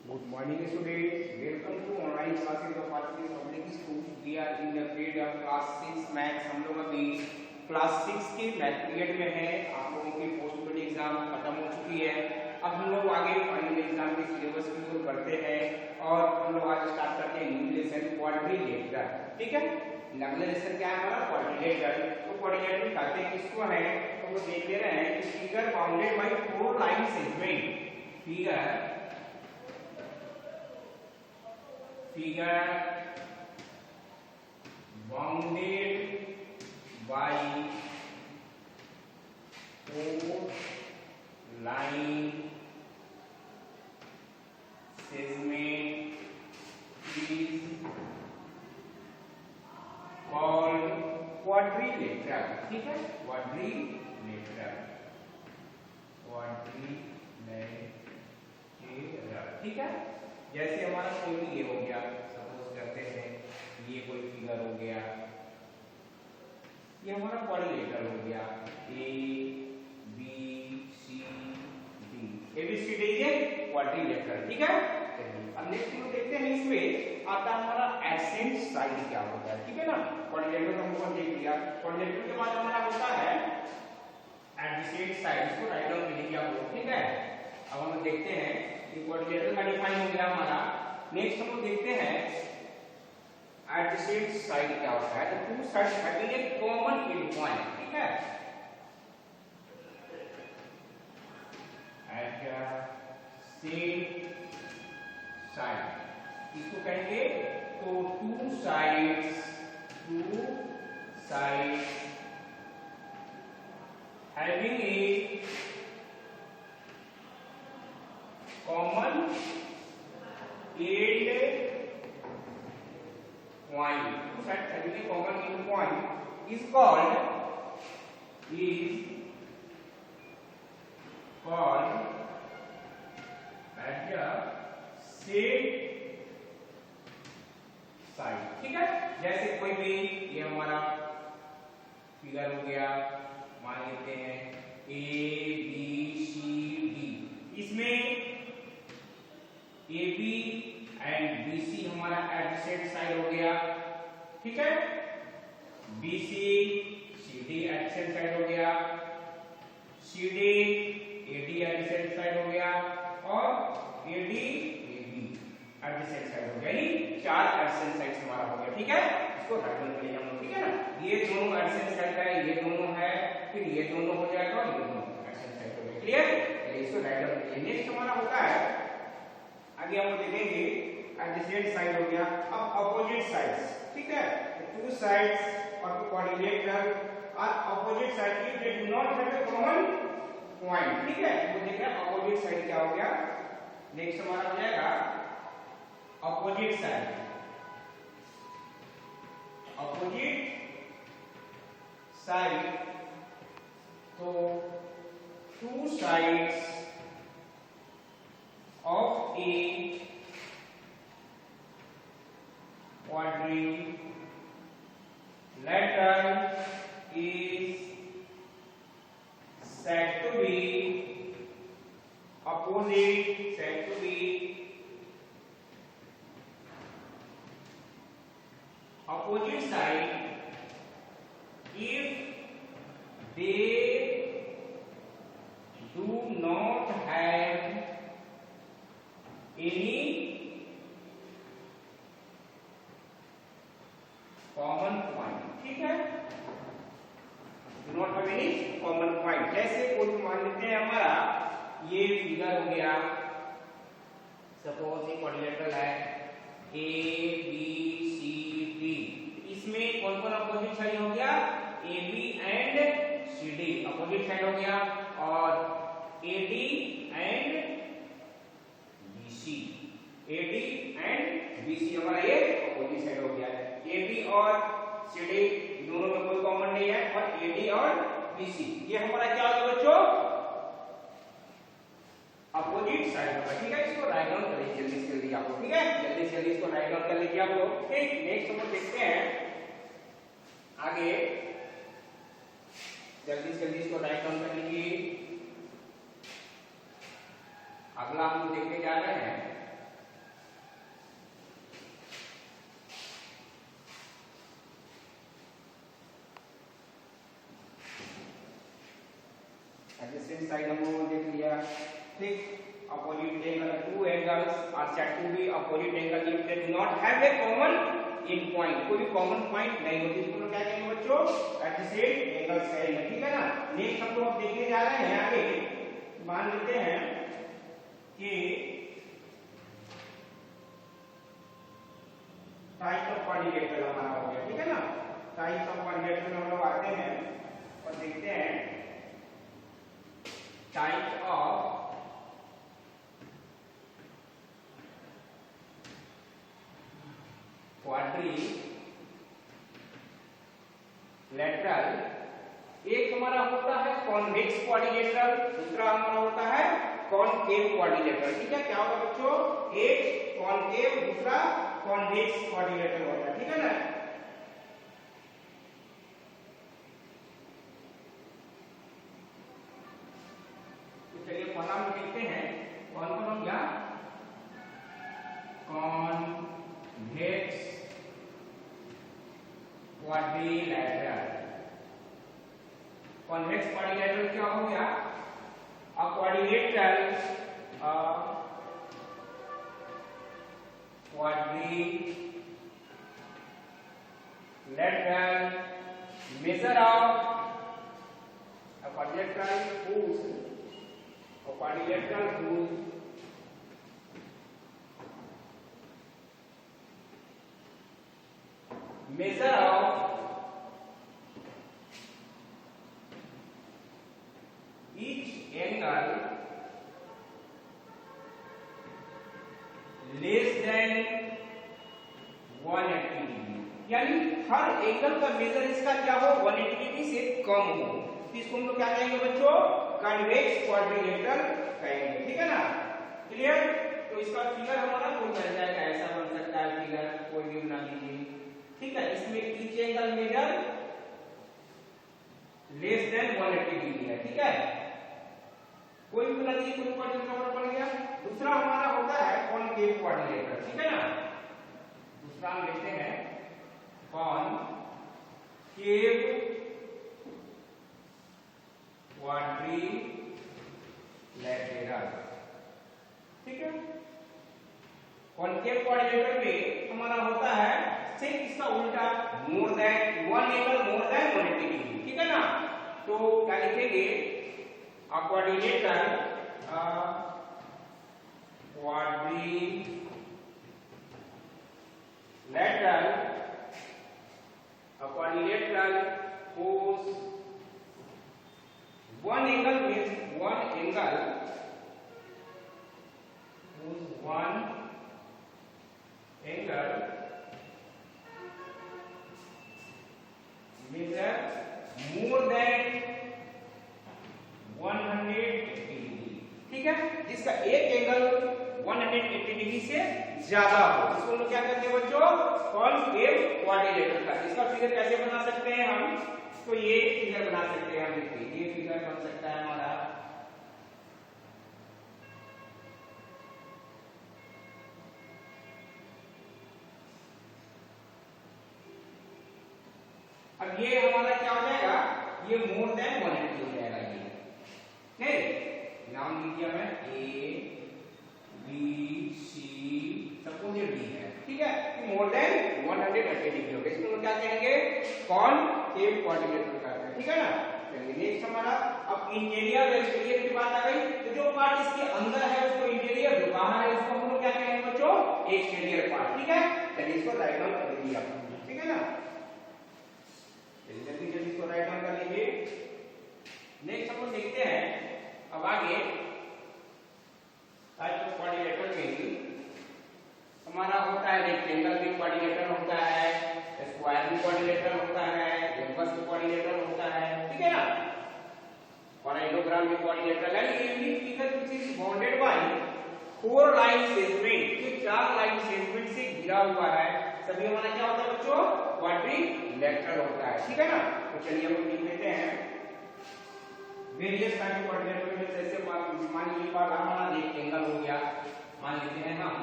Good morning students. Welcome to online classes of Bharati Public School. We are in the period of class 6 maths. हम लोग अभी class 6 के math period में हैं. आप लोगों की पोस्ट बोर्ड एग्जाम खत्म हो चुकी है. अब हम लोग आगे फाइनल एग्जाम के सिलेबस की ओर बढ़ते हैं और हम लोग आज स्टार्ट करते हैं न्यू लेसन क्वाड्रिलेटरल. ठीक है, अगला लेसन क्या है हमारा? क्वाड्रिलेटरल. तो क्वाड्रिलेटरल कहते हैं किसको है? तो वो देख ले रहे हैं कि figure bounded by 4 line segment. figure bounded by 4 line segment is called quadrilateral. ठीक है, quadrilateral. ठीक है, जैसे हमारा कोई भी ये हो गया, सपोज करते हैं ये कोई फिगर हो गया, ये हमारा क्वाड्रिलेटरल हो गया. A B C D, ABCD ये क्वाड्रिलेटरल. ठीक है, अब नेक्स्ट हम देखते हैं इसमें आता है हमारा एडजेसेंट साइड क्या होता है. ठीक है ना, क्वाड्रिलेटरल हम लोग देख लिया. क्वाड्रिलेटरल के बाद हमारा होता है एडजेसेंट साइड. इसको राइट डाउन कर लीजिए आप लोग. ठीक है, अब हम देखते हैं क्वाड्रिलेटरल का डिफाइन हो गया हमारा. नेक्स्ट हम लोग देखते हैं एडजेसेंट साइड क्या होता है. तो two sides having a common mid point. ठीक है, एडजेसेंट साइड इसको कहेंगे. तो two sides having a common end point. Two sides having a common end point is called adjacent side. ठीक है, जैसे कोई भी ये हमारा फिगर हो गया, मान लेते हैं ABCD. इसमें AB एंड BC हमारा एडजेसेंट साइड हो गया. ठीक है, BC CD एडजेसेंट साइड हो गया, CD AD एडजेसेंट साइड हो गया और AD AB एडजेसेंट साइड हो गया. ये चार एडजेसेंट साइड्स हमारा हो गया. ठीक है, इसको राइट डाउन करिए हम लोग. ठीक है ना, ये दोनों एडजेसेंट साइड है, ये दोनों है, फिर ये दोनों हो जाएगा और ये दोनों एडजेसेंट साइड हो गया. क्लियर, इसको राइट डाउन करिए. नेक्स्ट हमारा होता है, आगे हम देखेंगे एडजेसेंट साइड हो गया. अब अपोजिट साइड्स. ठीक है, टू साइड्स और quadrilateral are opposite side if they do not have a common point. ठीक है, तो देखिए अपोजिट साइड क्या हो गया. नेक्स्ट हमारा हो जाएगा अपोजिट साइड. तो two sides of a quadrilateral is said to be opposite side if they do not have any common point. ठीक है, do not have any common point. जैसे कोई मान लेते हैं हमारा ये फिगर हो गया, सपोज ये क्वाड्रिलेटरल है ABCD. इसमें कौन कौन अपोजिट साइड हो गया? AB and CD opposite side हो गया और AD एंड BC हमारा ये अपोजिट साइड हो गया. AB और CD दोनों में कोई कॉमन नहीं है और AD और BC ये हमारा क्या होगा बच्चों? अपोजिट साइड होगा. ठीक है, इसको राइट डाउन कर लीजिए जल्दी आप लोग. ठीक है, जल्दी इसको राइट डाउन कर लीजिए आप लोग. ठीक, नेक्स्ट हम लोग देखते हैं आगे. जल्दी से जल्दी इसको राइट डाउन कर लीजिए। अगला हम देखने जा रहे हैं दिस साइड हम लोगों ने देख लिया, ठीक। Opposite angle, two angles are said to be opposite angle if they do not have a common end point, कोई भी कॉमन पॉइंट नहीं होती, इसको लोग क्या कहेंगे बच्चों, एडजेसेंट एंगल्स कहेंगे, ठीक है ना। नेक्स्ट हम लोग देखने जा रहे हैं आगे, मान लेते हैं कि टाइप ऑफ क्वाड्रिलेटरल हमारा हो गया, ठीक है ना। टाइप ऑफ क्वाड्रिलेटरल में हम लोग आते हैं और देखते हैं टाइप ऑफ क्वाड्रिलेटरल। एक हमारा होता है कॉन्वेक्स क्वाड्रिलेटरल, दूसरा हमारा होता है कॉनकेव क्वाड्रिलेटरल, ठीक है। क्या होगा बच्चों, एक कॉनकेव दूसरा कॉन्वेक्स क्वाड्रिलेटरल होता है, ठीक है ना। तो चलिए पहला हम देखते हैं कौन कौन हो गया, कॉन्वेक्स क्वाड्रिलेटरल। कॉन्वेक्स क्वाड्रिलेटरल क्या हो गया, अ quadrilateral quadrilateral measure of a quadrilateral whose measure of each angle less than 180 degree, यानी हर एंगल का मेजर इसका क्या हो, 180 डिग्री से कम हो, तो इसको हम लोग क्या कहेंगे बच्चों, कॉन्वेक्स क्वाड्रिलेटरल कहेंगे, ठीक है ना। क्लियर। तो इसका फिगर हमारा कौन बन जाएगा, ऐसा बन सकता है फिगर, कोई भी बना लीजिए, ठीक है। इसमें each angle major less than 180 degree है, ठीक है। कोई भी बना लीजिए, कोई क्वाड्रिलेटरल बन गया। दूसरा हमारा होता है कॉनकेव क्वाड्रिलेटरल, ठीक है ना। दूसरा हम लेते हैं कॉनकेव क्वाड्रिलेटरल, ठीक है। कॉनकेव क्वाड्रिलेटरल में हमारा होता है सिर्फ इसका उल्टा, more than one angle more than 180 degree, ठीक है ना। तो क्या लिखेंगे, a quadrilateral whose one angle means one angle whose one angle measure more than 180 degree, ठीक है। जिसका एक एंगल 180 डिग्री से ज्यादा हो, इसको हम लोग क्या कहते हैं बच्चों, कॉनकेव क्वाड्रिलेटरल का। इसका फिगर कैसे बना सकते हैं हम, तो ये फिगर बना सकते हैं हम, देखिए ये फिगर बन सकता है हमारा, अब ये हमारा क्या हो जाएगा, ये मोर देन 180 हो जाएगा, ये नहीं। नाम लिख दिया मैं, ए बी सी, सबको ये डी है, ठीक है। मोर देन 180 डिग्री हो गया, इसको हम क्या कहेंगे, कॉनकेव क्वाड्रिलेटरल कहते हैं, ठीक है ना। चलिए नेक्स्ट हमारा, अब इंटीरियर और एक्सटीरियर की बात आ गई, तो जो पार्ट इसके अंदर है उसको इंटीरियर, जो बाहर है उसको हम लोग क्या कहेंगे बच्चों, एक्सटीरियर पार्ट, ठीक है। चलिए इसको राइट डाउन कर लीजिए आप, ठीक है ना। जल्दी जल्दी इसको राइट डाउन कर लीजिए। नेक्स्ट हम लोग देखते हैं अब आगे, टाइप ऑफ क्वाड्रिलेटरल में हमारा होता है रेक्टेंगल भी क्वाड्रिलेटरल होता है, स्क्वायर भी क्वाड्रिलेटरल होता है, रोम्बस भी क्वाड्रिलेटरल होता है, ठीक है ना। पैरेललोग्राम भी क्वाड्रिलेटरल है। ये unit figure which is bounded by 4 line segment, जो 4 लाइन सेगमेंट से घिरा हुआ है, सभी हमारा क्या होता है बच्चों, क्वाड्रिलेटरल होता है, ठीक है ना। तो चलिए हम लिख लेते हैं वेरियस टाइप ऑफ क्वाड्रिलेटरल में, जैसे मान लीजिए हमारा रेक्टेंगल हो गया, मान लेते हैं हम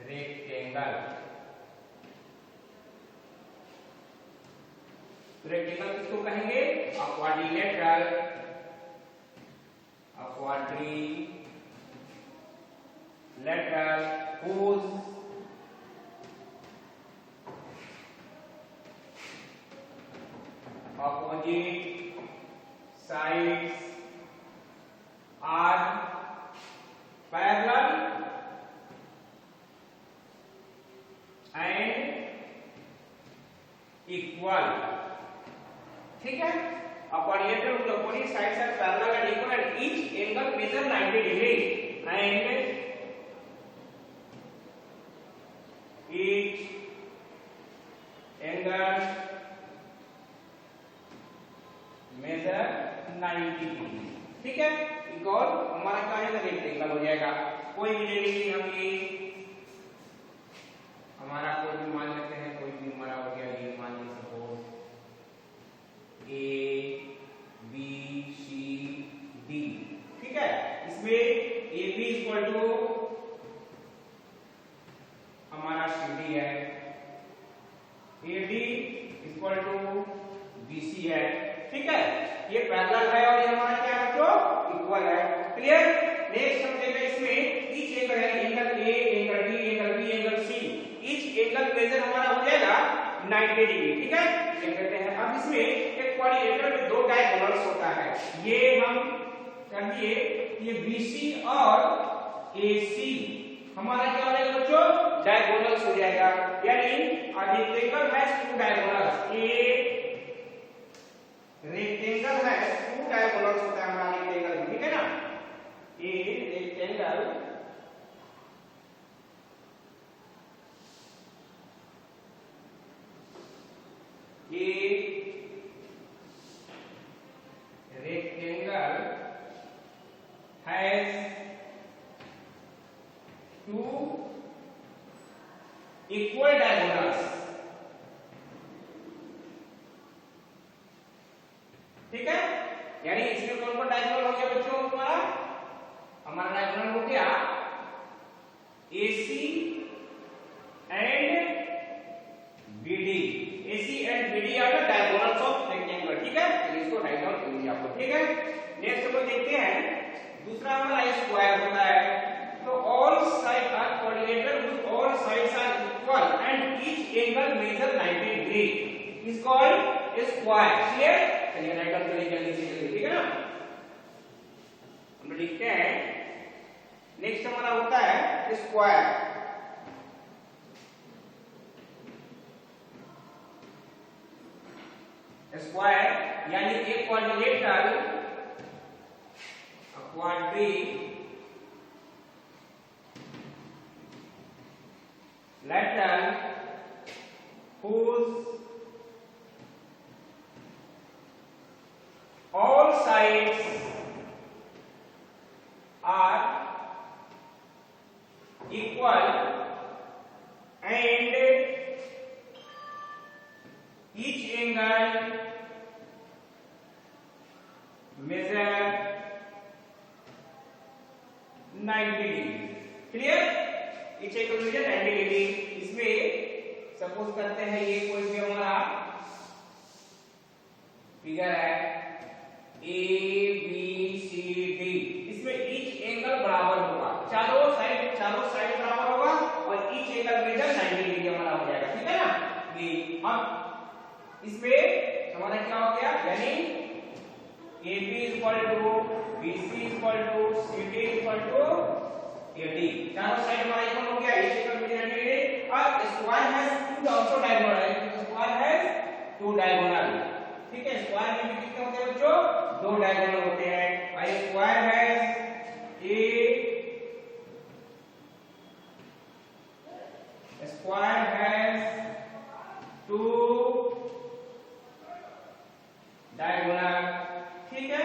रेक्टेंगल। रेक्टेंगल किसको कहेंगे? अ quadrilateral, whose opposite sides are parallel and equal. ठीक है, quadrilateral whose opposite sides are parallel and equal and each angle measure 90 degree and each angle measure 90 degree. ठीक है, एक और हमारा क्या है, रेक्टेंगल हो जाएगा। कोई भी ले लीजिए हम, ये हमारा कोई भी मान लेते हैं, कोई भी हमारा हो गया, ये मान लीजिए suppose A B C D. ठीक है, इसमें ए बी इक्वल टू हमारा सी डी है, A D equal to B C है। ठीक है, ये पैरेलल है और ये हमारा क्या है बच्चों, इक्वल है। क्लियर। नेक्स्ट हम देखेंगे इसमें ईच एंगल है, angle A, angle D, angle B, angle C, each angle measure हमारा हो जाएगा 90 डिग्री। ठीक है, देख लेते हैं। अब इसमें एक क्वाड्रिलेटरल में दो डायगोनल्स होता है, ये हम कर दिए, ये बीसी और एसी हमारा क्या हो जाएगा बच्चों, डायगोनल्स हो जाएगा। यानी a rectangle has two diagonals, rectangle है, टू डायगोनल्स होता है हमारा रेक्टेंगल। ठीक है ना, a rectangle has two equal diagonals। ठीक है, यानी इसमें कौन कौन डायगोनल हो गया बच्चों, हमारा डायगोनल हो गया AC and BD। AC and BD are the diagonals of rectangle. ठीक है, इसको डायगोनल बोल दिया आपको। ठीक है, नेक्स्ट हम देखते हैं दूसरा हमारा स्क्वायर होता है। तो all side are quadrilateral which all sides are equal and each angle measure 90 degree is called square. Clear. चलिए राइट आंसर लिख जल्दी से जल्दी। ठीक है ना, हम लिखते हैं नेक्स्ट हमारा होता है स्क्वायर। स्क्वायर यानी एक quadrilateral, quadrilateral whose all sides are equal and each angle measure 90 degree. Clear, each angle measure 90 degree. इसमें सपोज करते हैं ये कोई भी हमारा फिगर है ए बी सी डी, इसमें ईच एंगल बराबर होगा, चारों साइड बराबर होगा और ईच एंगल मेजर 90 डिग्री हमारा हो जाएगा। ठीक है ना, ये अब इसमें हमारा क्या हो गया, यानी AB equal to BC equal to CD equal to AD, चारों साइड हमारा इक्वल हो गया, ईच एंगल मेजर 90 डिग्री। और square has two also diagonal, square has two diagonal. ठीक है, स्क्वायर में भी कितने होते हैं बच्चों, दो डायगोनल होते हैं। और square has square has two diagonal. ठीक है,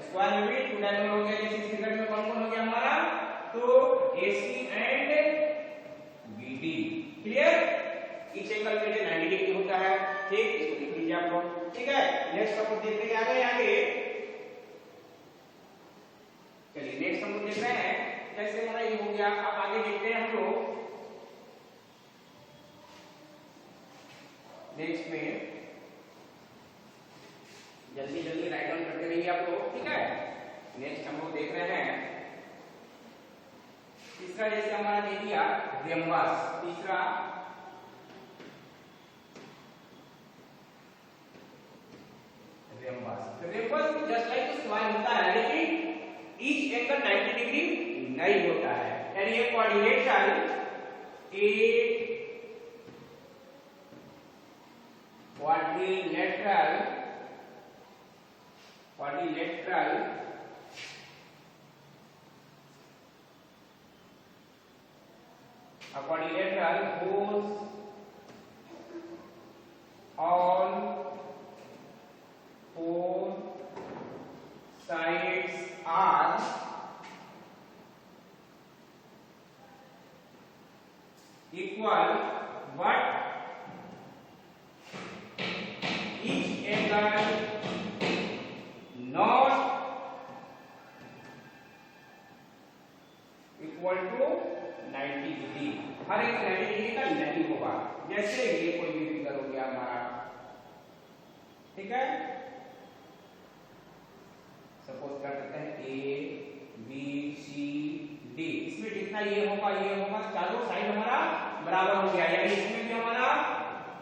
स्क्वायर में भी टू डायगोनल हो गया। जैसे इस फिगर में कौन कौन हो गया हमारा, तो AC and BD। Clear, each angle में 90 डिग्री होता है। ठीक, इसको लिख लीजिए आप लोग। ठीक है, नेक्स्ट हम देखते हैं आगे। चलिए नेक्स्ट हम देख रहे हैं, जैसे हमारा ये हो गया। अब आगे देखते हैं हम लोग नेक्स्ट में आप लोग, ठीक है। नेक्स्ट हम लोग देख रहे हैं तीसरा, जैसे हमारा दे दिया रेम्बस, तीसरा रेम्बस। रेम्बस जस्ट लाइक स्माइल होता है, लेकिन ईच एंगल 90 डिग्री नहीं होता है, यानी ये quadrilateral quadrilateral whose all four sides are equal, but each angle not equal to 90 degree, हर एक 90 डिग्री का नहीं होगा। जैसे ये कोई भी फिगर हो गया हमारा, ठीक है, सपोज कर देते हैं ए बी सी डी, इसमें जितना ये होगा चारों साइड हमारा बराबर हो गया, यानी इसमें भी हमारा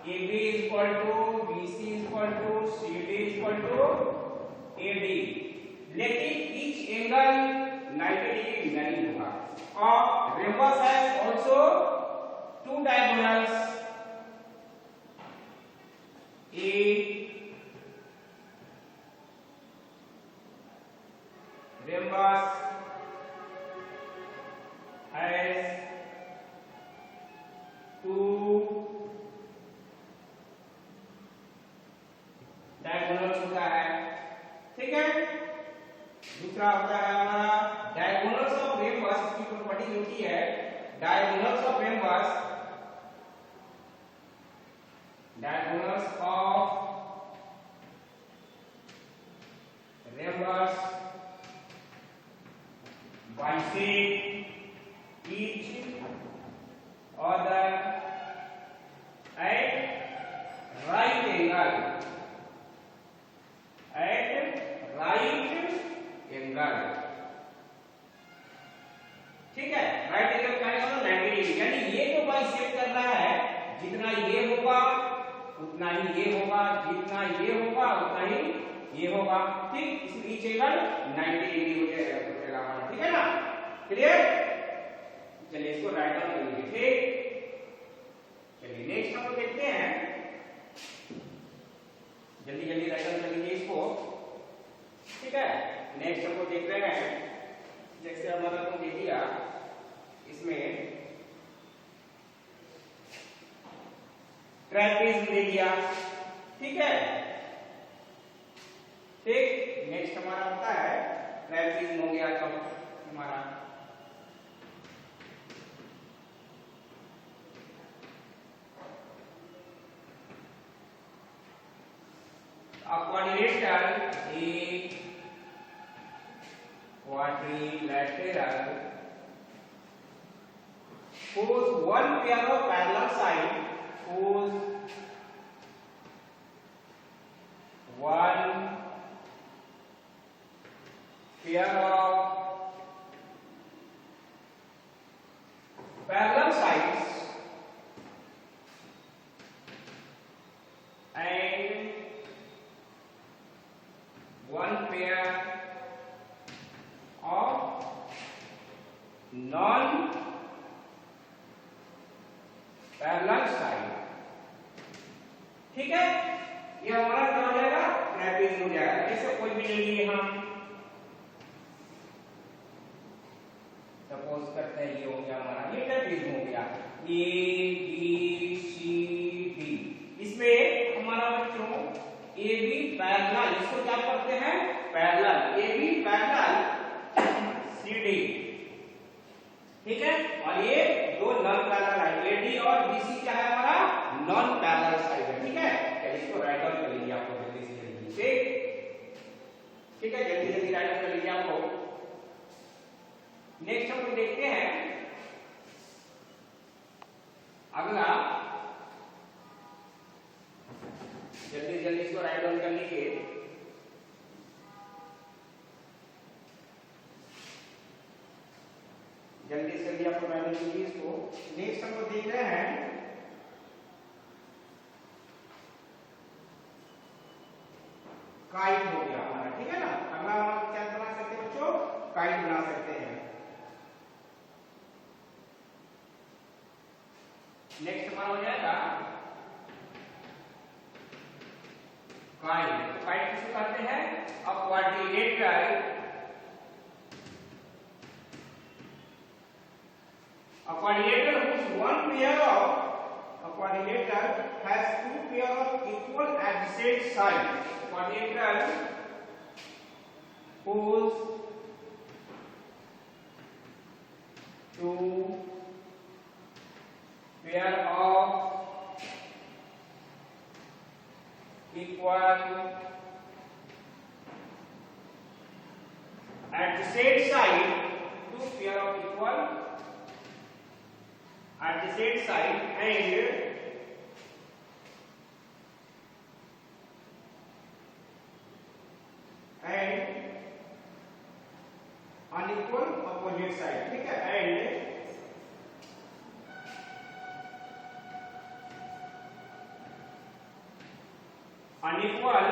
A B equal to B C equal to C D equal to A D, लेकिन ईच एंगल 90 डिग्री नहीं होगा। और rhombus has also two diagonals, A rhombus has two diagonals होता है, ठीक है। दूसरा होता है हमारा diagonals of rhombus, इसकी प्रॉपर्टी होती है diagonals of rhombus, diagonals of rhombus bisect each other at right angle, ठीक है। राइट एंगल का मतलब 90 डिग्री, यानी ये जो बाइसेक्ट कर रहा है, जितना ये होगा उतना ही ये होगा, जितना ये होगा उतना ही ये होगा, ठीक। इसलिए ईच एंगल 90 डिग्री हो जाएगा, ठीक है ना, क्लियर। चलिए इसको राइट डाउन कर लीजिए, ठीक। चलिए नेक्स्ट हम लोग देखते हैं, जल्दी जल्दी राइट डाउन कर लीजिए इसको, ठीक है। नेक्स्ट हम लोग देख रहे हैं, जैसे हमारा तो दे दिया इसमें ट्रैपेज़ दे दिया, ठीक है, ठीक। नेक्स्ट हमारा होता है ट्रैपेज़ हो गया, तो हमारा quadrilateral whose one pair of parallel side, whose one pair of parallel sides and one pair of non parallel side, ठीक है। ये हमारा क्या हो जाएगा, ट्रैपेज़ हो जाएगा। जैसे कोई भी ले लिए हम, सपोज करते हैं ये हो गया हमारा, ये ट्रैपेज़ हो गया, ए बी सी डी। इसमें हमारा बच्चों ए बी पैरेलल, इसको क्या करते हैं, parallel, A B parallel C D, ठीक है। और ये दो नॉन पैरेलल है, एडी और बीसी क्या है हमारा, नॉन पैरेलल साइड है, ठीक है। चलिए इसको राइट डाउन कर लीजिए आप लोग जल्दी से जल्दी, ठीक है, जल्दी जल्दी राइट डाउन कर लीजिए आप लोग। नेक्स्ट हम लोग देखते हैं अगला, जल्दी जल्दी इसको राइट डाउन कर लीजिए। जल्दी से जल्दी आपको वैल्यू लीजिए इसको। नेक्स्ट हम लोग देख रहे हैं काइट हो गया हमारा, ठीक है ना। अगला हम क्या बना सकते हैं बच्चों, काइट बना सकते हैं। नेक्स्ट हमारा हो जाएगा काइट। तो काइट किसको कहते हैं, अ quadrilateral, a quadrilateral whose one pair of a quadrilateral has two pair of equal adjacent sides. Quadrilateral whose two pair of equal adjacent side, two pair of equal adjacent side and unequal opposite side, ठीक है। and unequal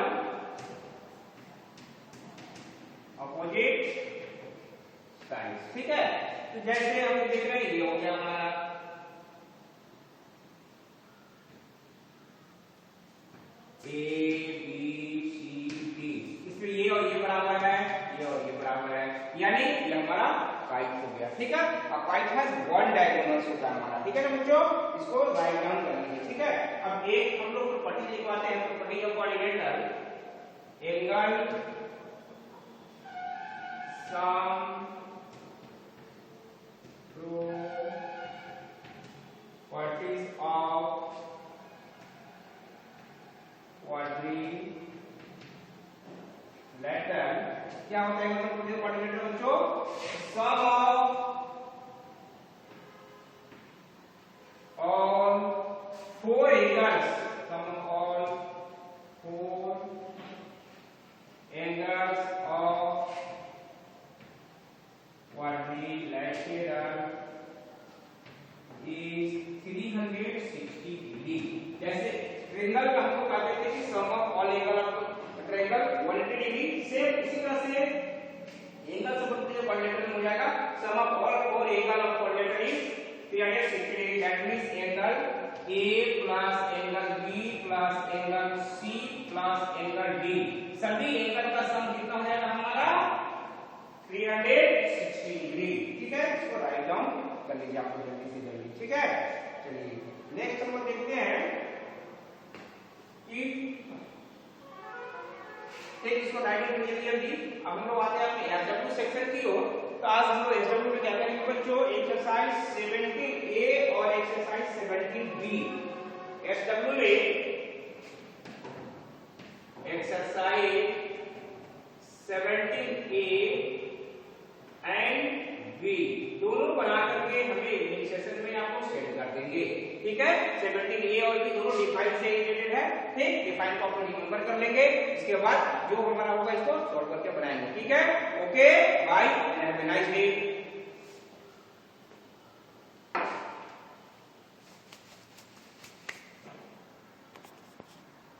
opposite sides, ठीक है। तो जैसे हम देख रहे हैं ये हो गया हमारा A B C D, इसमें ये और ये बराबर है, ये और ये बराबर है, यानी ये हमारा काइट हो गया, ठीक है। अब काइट हैज वन डायगोनल्स होता है हमारा, ठीक है ना बच्चों। इसको राइट डाउन कर लीजिए, ठीक है। अब एक हम लोग प्रॉपर्टी लिखवाते हैं, property of quadrilateral, angle sum properties of quadrilateral, क्या होता है मतलब क्वाड्रिलेटरल बच्चों, सम of all four angles, sum of all four angles of quadrilateral is 360 degree. जैसे ट्रायंगल का हमको कहते थे कि sum of all angle of triangle 180 degree, same इसी तरह से एंगल से बनते हुए क्वाड्रिलेटरल हो जाएगा sum of all four angle of quadrilateral is 360 degree. That means angle A plus angle B plus angle C plus angle D, सभी angle का सम कितना हो जाएगा हमारा 360 डिग्री, ठीक है। इसको राइट डाउन कर लीजिए आपको जल्दी से जल्दी, ठीक है। चलिए नेक्स्ट हम लोग देखते हैं कि ठीक इसको राइट डाउन कर लीजिए जल्दी। अब हम लोग आते हैं अपने एसडब्ल्यू सेक्शन की ओर। तो आज हम लोग एसडब्ल्यू में क्या करेंगे बच्चों, एक्सरसाइज 17A और एक्सरसाइज 17B। एसडब्ल्यू में एक्सरसाइज 17A एंड B दोनों बना करके हमें नेक्स्ट सेशन में आपको सेट कर देंगे, ठीक है। 17A और B दोनों डिफाइन से रिलेटेड है, ठीक। डिफाइन को अपन रिमेंबर कर लेंगे, इसके बाद जो हमारा होगा इसको सॉल्व करके बनाएंगे, ठीक है। Okay bye and have a nice day.